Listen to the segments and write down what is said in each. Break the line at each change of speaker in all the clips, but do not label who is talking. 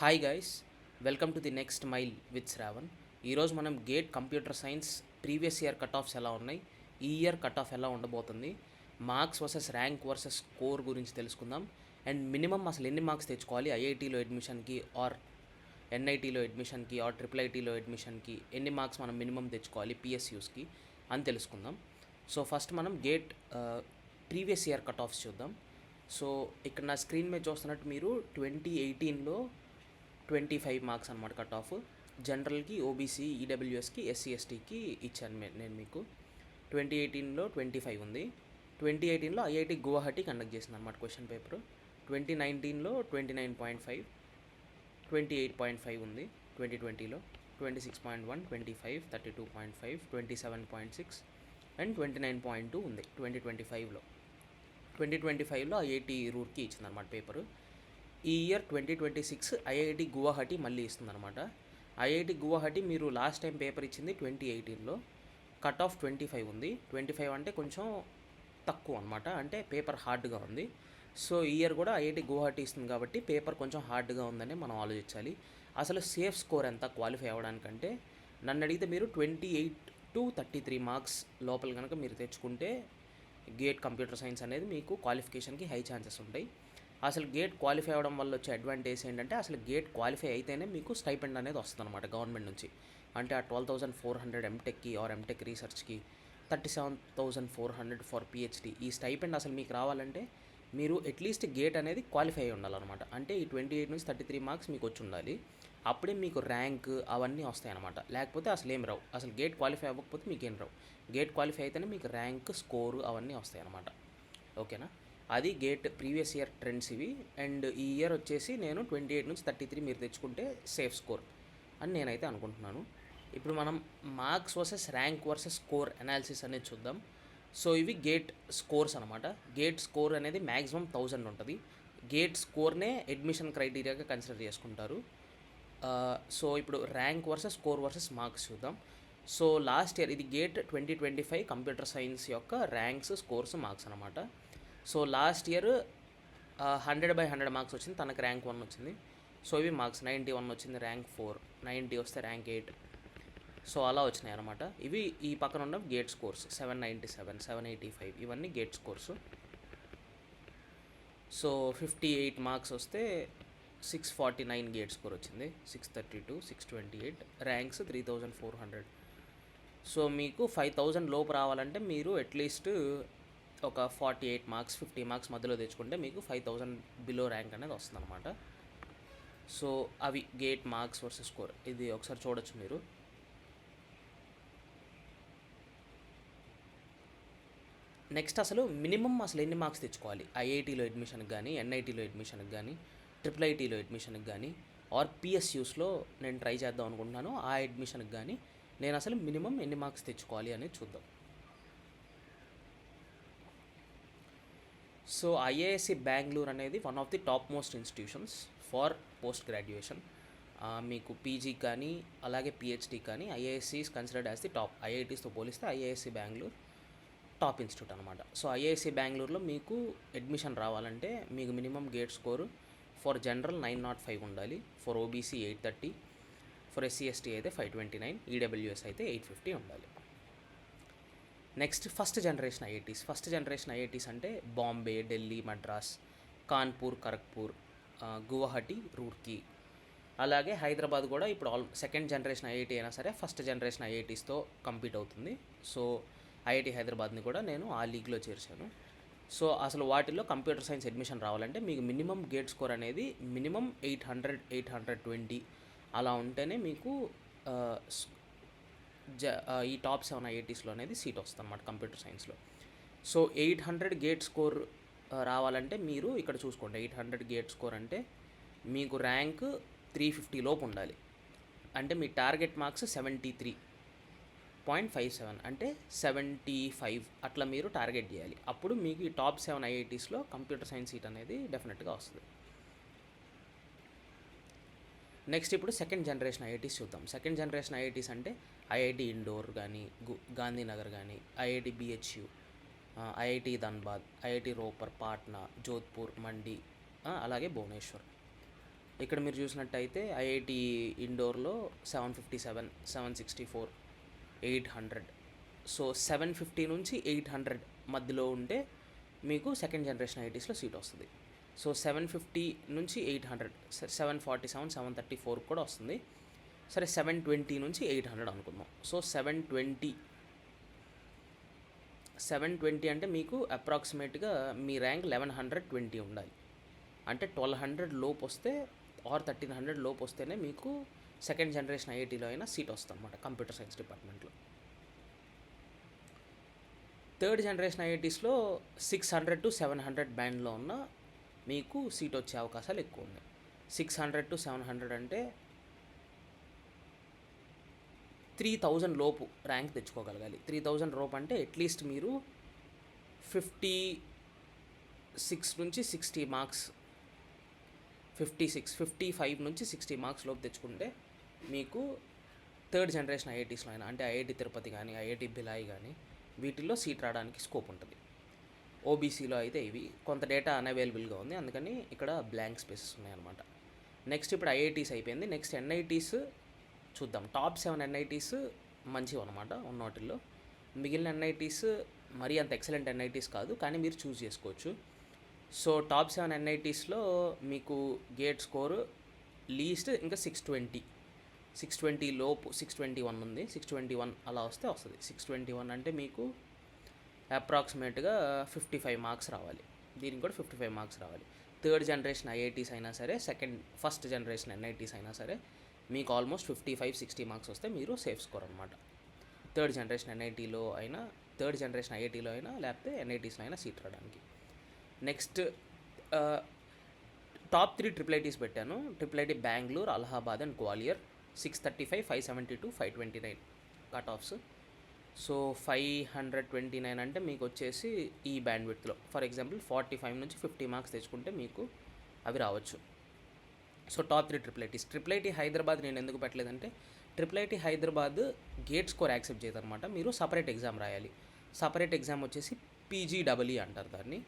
Hi guys, welcome to the next mile with Shravan. ఈరోజు మనం gate computer science previous year cut offs ఎలా ఉన్నాయి, ఈ ఇయర్ కట్ ఆఫ్ ఎలా ఉండబోతుంది, marks versus rank versus score గురించి తెలుసుకుందాం. అండ్ మినిమం అసలు ఎన్ని మార్క్స్ తెచ్చుకోవాలి ఐఐటీలో అడ్మిషన్కి ఆర్ ఎన్ఐటీలో అడ్మిషన్కి ఆర్ ట్రిపుల్ ఐటీలో అడ్మిషన్కి ఎన్ని మార్క్స్ మనం మినిమం తెచ్చుకోవాలి పిఎస్యూస్కి అని తెలుసుకుందాం. సో ఫస్ట్ మనం gate previous year cut offs చూద్దాం. సో ఇక్కడ నా స్క్రీన్ మీద చూస్తున్నట్టు మీరు 2018లో 25 మార్క్స్ అనమాట కట్ ఆఫ్. జనరల్కి, ఓబీసీ, ఈడబ్ల్యూఎస్కి, ఎస్సీ ఎస్టీకి ఇచ్చాను నేను మీకు. 2018లో 25 ఉంది. 2018లో ఐఐటి గువాహటి కండక్ట్ చేసింది అనమాట క్వశ్చన్ పేపర్. 2019లో 29.5, 28.5 ఉంది. 2020లో 26.1, 25, 32.5, 27.6 అండ్ 29.2 ఉంది 2025లో. 2025లో ఐఐటి రూర్కి ఇచ్చిందనమాట పేపరు. ఈ ఇయర్ 2026 ఐఐటి గువాహటి మళ్ళీ ఇస్తుందన్నమాట. ఐఐటి గువాహటి మీరు లాస్ట్ టైం పేపర్ ఇచ్చింది 2018లో. కట్ ఆఫ్ 25 ఉంది. 25 అంటే కొంచెం తక్కువ అనమాట, అంటే పేపర్ హార్డ్గా ఉంది. సో ఈ ఇయర్ కూడా ఐఐటి గువాహటి ఇస్తుంది కాబట్టి పేపర్ కొంచెం హార్డ్గా ఉందని మనం ఆలోచించాలి. అసలు సేఫ్ స్కోర్ ఎంత క్వాలిఫై అవ్వడానికంటే, నన్ను అడిగితే మీరు 28 to 33 మార్క్స్ లోపల కనుక మీరు తెచ్చుకుంటే గేట్ కంప్యూటర్ సైన్స్ అనేది మీకు క్వాలిఫికేషన్కి హై ఛాన్సెస్ ఉంటాయి. అసలు గేట్ క్వాలిఫై అవ్వడం వల్ల వచ్చే అడ్వాంటేజ్ ఏంటంటే, అసలు గేట్ క్వాలిఫై అయితేనే మీకు స్టైపెండ్ అనేది వస్తుంది అనమాట గవర్నమెంట్ నుంచి. అంటే ఆ 12,400 ఎంటెక్కి ఆర్ ఎంటెక్ రీసెర్చ్కి, 37,400 ఫర్ పిహెచ్డి. ఈ స్టైపెండ్ అసలు మీకు రావాలంటే మీరు అట్లీస్ట్ గేట్ అనేది క్వాలిఫై అయి ఉండాలన్నమాట. అంటే ఈ 28 నుంచి 33 మార్క్స్ మీకు వచ్చి ఉండాలి. అప్పుడే మీకు ర్యాంక్ అవన్నీ వస్తాయి అనమాట. లేకపోతే అసలు ఏం రావు. అసలు గేట్ క్వాలిఫై అవ్వకపోతే మీకు ఏం రావు. గేట్ క్వాలిఫై అయితేనే మీకు ర్యాంక్, స్కోరు అవన్నీ వస్తాయి అనమాట. ఓకేనా? అది గేట్ ప్రీవియస్ ఇయర్ ట్రెండ్స్ ఇవి. అండ్ ఈ ఇయర్ వచ్చేసి నేను 28 నుంచి 33 మీరు తెచ్చుకుంటే సేఫ్ స్కోర్ అని నేనైతే అనుకుంటున్నాను. ఇప్పుడు మనం marks versus rank versus score analysis అనేది చూద్దాం. సో ఇవి గేట్ స్కోర్స్ అనమాట. గేట్ స్కోర్ అనేది మ్యాక్సిమం 1000 ఉంటుంది. గేట్ స్కోర్నే అడ్మిషన్ క్రైటీరియాగా కన్సిడర్ చేసుకుంటారు. సో ఇప్పుడు rank versus score versus marks చూద్దాం. సో లాస్ట్ ఇయర్ ఇది గేట్ 2025 కంప్యూటర్ సైన్స్ యొక్క ర్యాంక్స్, స్కోర్స్, మార్క్స్ అనమాట. సో లాస్ట్ ఇయర్ 100/100 మార్క్స్ వచ్చింది, తనకు ర్యాంక్ 1 వచ్చింది. సో ఇవి మార్క్స్ 91 వచ్చింది ర్యాంక్ 4, 90 వస్తే ర్యాంక్ 8. సో అలా వచ్చినాయి అనమాట. ఇవి ఈ పక్కన ఉన్న గేట్ స్కోర్స్ 797, 785 ఇవన్నీ గేట్ స్కోర్స్. సో 58 మార్క్స్ వస్తే 649 గేట్ స్కోర్ వచ్చింది, 632, 628, ర్యాంక్స్ 3400. సో మీకు 5000 లోపు రావాలంటే మీరు అట్లీస్ట్ ఒక 48 మార్క్స్, 50 మార్క్స్ మధ్యలో తెచ్చుకుంటే మీకు 5000 బిలో ర్యాంక్ అనేది వస్తుంది అనమాట. సో అవి గేట్ మార్క్స్ వర్సెస్ స్కోర్. ఇది ఒకసారి చూడొచ్చు మీరు. నెక్స్ట్ అసలు మినిమం అసలు ఎన్ని మార్క్స్ తెచ్చుకోవాలి ఐఐటీలో అడ్మిషన్కి కానీ, ఎన్ఐటీలో అడ్మిషన్కి కానీ, ట్రిపుల్ ఐటీలో అడ్మిషన్కి కానీ, ఆర్ పిఎస్యూస్లో నేను ట్రై చేద్దాం అనుకుంటున్నాను ఆ అడ్మిషన్కి కానీ నేను అసలు మినిమం ఎన్ని మార్క్స్ తెచ్చుకోవాలి అనేది చూద్దాం. సో ఐఐఎస్సి బెంగళూరు అనేది one of the topmost institutions for post graduation. మీకు పీజీ కానీ అలాగే పిహెచ్డి కానీ IISc is considered as the top. ఐఐటీస్తో పోలిస్తే ఐఐఎస్సి బెంగళూరు టాప్ ఇన్స్టిట్యూట్ అనమాట. సో ఐఐఎస్సి బెంగళూరులో మీకు అడ్మిషన్ రావాలంటే మీకు minimum GATE score for general 905 ఉండాలి, for OBC 830, for SC ST అయితే 529, ఈడబ్ల్యూఎస్ అయితే 850 ఉండాలి. నెక్స్ట్ ఫస్ట్ జనరేషన్ ఐఐటీస్ అంటే బాంబే, ఢిల్లీ, మద్రాస్, కాన్పూర్, ఖరగ్పూర్, గువాహటి, రూర్కీ, అలాగే హైదరాబాద్ కూడా ఇప్పుడు సెకండ్ జనరేషన్ ఐఐటీ అయినా సరే ఫస్ట్ జనరేషన్ ఐఐటీస్తో కంపీట్ అవుతుంది. సో ఐఐటి హైదరాబాద్ని కూడా నేను ఆ లీగ్లో చేర్చాను. సో అసలు వాటిల్లో కంప్యూటర్ సైన్స్ అడ్మిషన్ రావాలంటే మీకు మినిమం గేట్ స్కోర్ అనేది మినిమం 800, 820 అలా ఉంటేనే మీకు ఈ టాప్ 7 ఐఐటీస్లో అనేది సీట్ వస్తుంది అన్నమాట కంప్యూటర్ సైన్స్లో. సో 800 గేట్ స్కోర్ రావాలంటే మీరు ఇక్కడ చూసుకోండి. 800 గేట్ స్కోర్ అంటే మీకు ర్యాంక్ 350 లోపు ఉండాలి. అంటే మీ టార్గెట్ మార్క్స్ 73.57 అంటే 75 అట్లా మీరు టార్గెట్ చేయాలి. అప్పుడు మీకు ఈ టాప్ 7 ఐఐటీస్లో కంప్యూటర్ సైన్స్ సీట్ అనేది డెఫినెట్గా వస్తుంది. నెక్స్ట్ ఇప్పుడు సెకండ్ జనరేషన్ ఐఐటీస్ చూద్దాం. సెకండ్ జనరేషన్ ఐఐటీస్ అంటే ఐఐటి ఇండోర్ కానీ, గాంధీనగర్ కానీ, IIT BHU, IIT Dhanbad, IIT Ropar, Patna, Jodhpur, Mandi, అలాగే భువనేశ్వర్. ఇక్కడ మీరు చూసినట్టయితే ఐఐటి ఇండోర్లో 757, 764, 800. సో 750 నుంచి 800 మధ్యలో ఉంటే మీకు సెకండ్ జనరేషన్ ఐఐటీస్లో సీట్ వస్తుంది. సో 750 నుంచి 800, 747, 734 కూడా వస్తుంది. సరే 720 నుంచి 800 అనుకుందాం. సో 720 అంటే మీకు అప్రాక్సిమేట్గా మీ ర్యాంక్ 1120 ఉండాలి. అంటే 1200 లోపు వస్తే ఆర్ 1300 లోపు వస్తేనే మీకు సెకండ్ జనరేషన్ ఐఐటీలో అయినా సీట్ వస్తుంది అనమాట కంప్యూటర్ సైన్స్ డిపార్ట్మెంట్లో. థర్డ్ జనరేషన్ ఐఐటీస్లో 600 to 700 బ్యాండ్లో ఉన్న మీకు సీట్ వచ్చే అవకాశాలు ఎక్కువ ఉన్నాయి. 600 to 700 అంటే 3000 లోపు ర్యాంక్ తెచ్చుకోగలగాలి. 3000 లోపు అంటే అట్లీస్ట్ మీరు 56 నుంచి 60 మార్క్స్, 55 నుంచి 60 మార్క్స్ లోపు తెచ్చుకుంటే మీకు థర్డ్ జనరేషన్ ఐఐటీస్లో అయినా, అంటే ఐఐటి తిరుపతి కానీ ఐఐటి భిలాయి కానీ వీటిల్లో సీట్ రావడానికి స్కోప్ ఉంటుంది. ఓబీసీలో అయితే ఇవి కొంత డేటా అన్అవైలబుల్గా ఉంది, అందుకని ఇక్కడ బ్లాంక్ స్పేసెస్ ఉన్నాయన్నమాట. నెక్స్ట్ ఇప్పుడు ఐఐటీస్ అయిపోయింది. నెక్స్ట్ ఎన్ఐటీస్ చూద్దాం. టాప్ 7 ఎన్ఐటీస్ మంచివి అనమాట ఉన్న వాటిల్లో. మిగిలిన ఎన్ఐటీస్ మరీ అంత ఎక్సలెంట్ ఎన్ఐటీస్ కాదు, కానీ మీరు చూస్ చేసుకోవచ్చు. సో టాప్ 7 ఎన్ఐటీస్లో మీకు గేట్ స్కోర్ లీస్ట్ ఇంకా 620 లోపు 621 ఉంది. 621 అలా వస్తే వస్తుంది. 621 అంటే మీకు అప్రాక్సిమేట్గా 55 మార్క్స్ రావాలి. దీనికి కూడా 55 మార్క్స్ రావాలి. థర్డ్ జనరేషన్ ఐఐటీస్ అయినా సరే, ఫస్ట్ జనరేషన్ ఎన్ఐటీస్ అయినా సరే మీకు ఆల్మోస్ట్ 55-60 మార్క్స్ వస్తే మీరు సేఫ్ స్కోర్ అనమాట. థర్డ్ జనరేషన్ ఎన్ఐటీలో అయినా, థర్డ్ జనరేషన్ ఐఐటీలో అయినా, లేకపోతే ఎన్ఐటీస్లో అయినా సీట్ రావడానికి. నెక్స్ట్ టాప్ 3 ట్రిపుల్ ఐటీస్ పెట్టాను. Triple IT Bengaluru, Allahabad and Gwalior. 635, 572, 529 cut offs. So 529 అంటే మీకు వచ్చేసి ఈ బ్యాండ్ విడ్త్లో ఫర్ ఎగ్జాంపుల్ 45 నుంచి 50 మార్క్స్ తెచ్చుకుంటే మీకు అవి రావచ్చు. So top 3 triple IT Hyderabad నేను ఎందుకు పెట్టలేదంటే, triple IT Hyderabad GATE score accept చేయదు అనమాట. మీరు సపరేట్ ఎగ్జామ్ రాయాలి. సపరేట్ ఎగ్జామ్ వచ్చేసి పీజీడబ్ల్యూ అంటారు దాన్ని.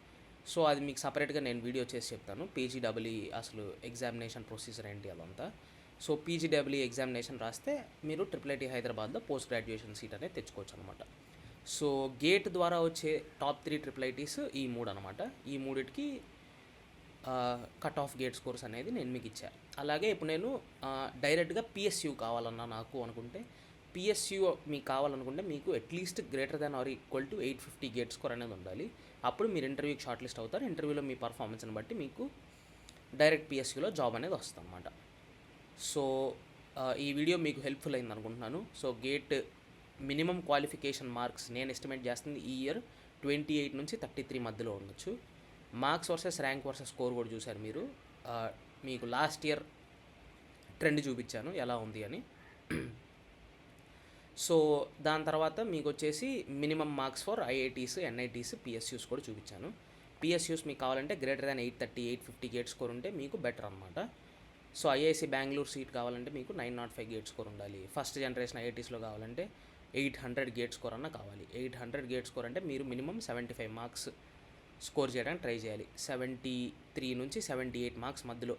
సో అది మీకు సపరేట్గా నేను వీడియో చేసి చెప్తాను. పీజీడబ్ల్యూ అసలు ఎగ్జామినేషన్ ప్రొసీజర్ ఏంటి అదంతా. సో పీజీడబ్ల్యూ ఎగ్జామినేషన్ రాస్తే మీరు ట్రిపుల్ ఐటీ హైదరాబాద్లో పోస్ట్ గ్రాడ్యుయేషన్ సీట్ అనేది తెచ్చుకోవచ్చు అనమాట. సో గేట్ ద్వారా వచ్చే టాప్ 3 ట్రిపుల్ ఐటీస్ ఈ 3 అనమాట. ఈ 3టికి కట్ ఆఫ్ గేట్ స్కోర్స్ అనేది నేను మీకు ఇచ్చాను. అలాగే ఇప్పుడు నేను డైరెక్ట్గా పిఎస్యూ కావాలన్నా నాకు అనుకుంటే, పిఎస్యూ మీకు కావాలనుకుంటే మీకు at least greater than or equal to 850 gate score అనేది ఉండాలి. అప్పుడు మీరు ఇంటర్వ్యూకి షార్ట్ లిస్ట్ అవుతారు. ఇంటర్వ్యూలో మీ పర్ఫార్మెన్స్ని బట్టి మీకు డైరెక్ట్ పిఎస్యూలో జాబ్ అనేది వస్తుంది అనమాట. సో ఈ వీడియో మీకు హెల్ప్ఫుల్ అయింది అనుకుంటున్నాను. So gate minimum qualification marks నేను ఎస్టిమేట్ చేస్తుంది ఈ ఇయర్ 28 నుంచి 33 మధ్యలో ఉండొచ్చు. Marks versus rank versus score కూడా చూశారు మీరు. మీకు లాస్ట్ ఇయర్ ట్రెండ్ చూపించాను ఎలా ఉంది అని. సో దాని తర్వాత మీకు వచ్చేసి minimum marks for IITs, NITs, PSUs కూడా చూపించాను. పిఎస్యూస్ మీకు కావాలంటే గ్రేటర్ దాన్ 830, 850 గేట్ స్కోర్ ఉంటే మీకు బెటర్ అనమాట. సో ఐఐసి బెంగళూరు సీట్ కావాలంటే మీకు 905 గేట్ స్కోర్ ఉండాలి. ఫస్ట్ జనరేషన్ ఐఐటీస్లో కావాలంటే 800 గేట్ స్కోర్ అన్న కావాలి. 800 గేట్ స్కోర్ అంటే మీరు మినిమం 75 మార్క్స్ స్కోర్ చేయడానికి ట్రై చేయాలి. 73 నుంచి 78 మార్క్స్ మధ్యలో,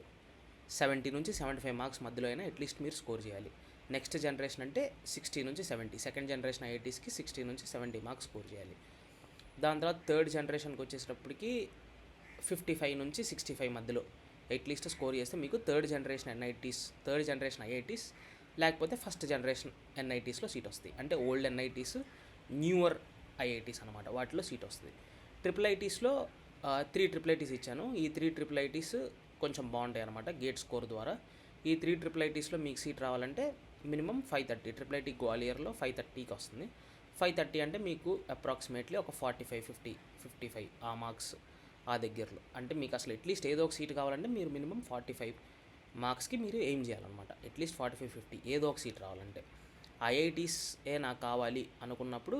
70 నుంచి 75 మార్క్స్ మధ్యలో అయినా అట్లీస్ట్ మీరు స్కోర్ చేయాలి. నెక్స్ట్ జనరేషన్ అంటే 60 నుంచి 70, సెకండ్ జనరేషన్ ఐఐటీస్కి 60 నుంచి 70 మార్క్స్ స్కోర్ చేయాలి. దాని తర్వాత థర్డ్ జనరేషన్కి వచ్చేటప్పటికి 55 నుంచి 65 మధ్యలో అట్లీస్ట్ స్కోర్ చేస్తే మీకు థర్డ్ జనరేషన్ ఐఐటీస్ లేకపోతే ఫస్ట్ జనరేషన్ ఎన్ఐటీస్లో సీట్ వస్తుంది. అంటే ఓల్డ్ ఎన్ఐటీస్, న్యూవర్ ఐఐటీస్ అనమాట, వాటిలో సీట్ వస్తుంది. ట్రిపుల్ ఐటీస్లో 3 ట్రిపుల్ ఐటీస్ ఇచ్చాను. ఈ 3 ట్రిపుల్ ఐటీస్ కొంచెం బాగుంటాయి అనమాట గేట్ స్కోర్ ద్వారా. ఈ 3 ట్రిపుల్ ఐటీస్లో మీకు సీట్ రావాలంటే మినిమం 530. ట్రిపుల్ ఐటీ గ్వాలియర్లో 530కి వస్తుంది. 530 అంటే మీకు అప్రాక్సిమేట్లీ ఒక 45, 55 ఆ మార్క్స్ ఆ దగ్గరలో. అంటే మీకు అసలు అట్లీస్ట్ ఏదో ఒక సీట్ కావాలంటే మీరు మినిమం 45 మార్క్స్కి మీరు ఎయిమ్ చేయాలన్నమాట. అట్లీస్ట్ 45, 50 ఏదో ఒక సీట్ రావాలంటే. ఐఐటీస్ నాకు కావాలి అనుకున్నప్పుడు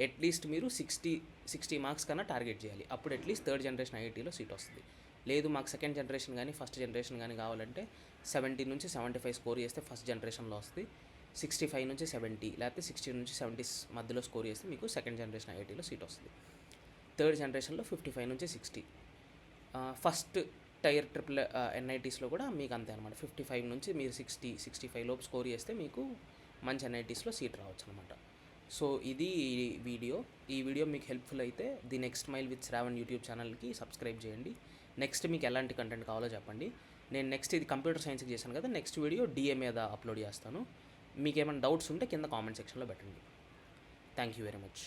అట్లీస్ట్ మీరు 60 మార్క్స్ కన్నా టార్గెట్ చేయాలి. అప్పుడు అట్లీస్ట్ థర్డ్ జనరేషన్ ఐఐటీలో సీట్ వస్తుంది. లేదు మాకు సెకండ్ జనరేషన్ కానీ ఫస్ట్ జనరేషన్ కానీ కావాలంటే 70 నుంచి 75 స్కోర్ చేస్తే ఫస్ట్ జనరేషన్లో వస్తుంది. 65 నుంచి 70 లేకపోతే 60 నుంచి 70 మధ్యలో స్కోర్ చేస్తే మీకు సెకండ్ జనరేషన్ ఐఐటీలో సీట్ వస్తుంది. థర్డ్ జనరేషన్లో 55 నుంచి 60. ఫస్ట్ టైర్ ట్రిపుల్ ఎన్ఐటీస్లో కూడా మీకు అంతే అనమాట. 55 నుంచి మీరు 65 లోపు స్కోర్ చేస్తే మీకు మంచి ఎన్ఐటీస్లో సీట్ రావచ్చు అనమాట. సో ఇది వీడియో. ఈ వీడియో మీకు హెల్ప్ఫుల్ అయితే the next mile with Shravan YouTube ఛానల్కి సబ్స్క్రైబ్ చేయండి. నెక్స్ట్ మీకు ఎలాంటి కంటెంట్ కావాలో చెప్పండి. నేను నెక్స్ట్ ఇది కంప్యూటర్ సైన్స్కి చేశాను కదా, నెక్స్ట్ వీడియో డిఏ మీద అప్లోడ్ చేస్తాను. మీకు ఏమైనా డౌట్స్ ఉంటే కింద కామెంట్ సెక్షన్లో పెట్టండి. Thank you very much.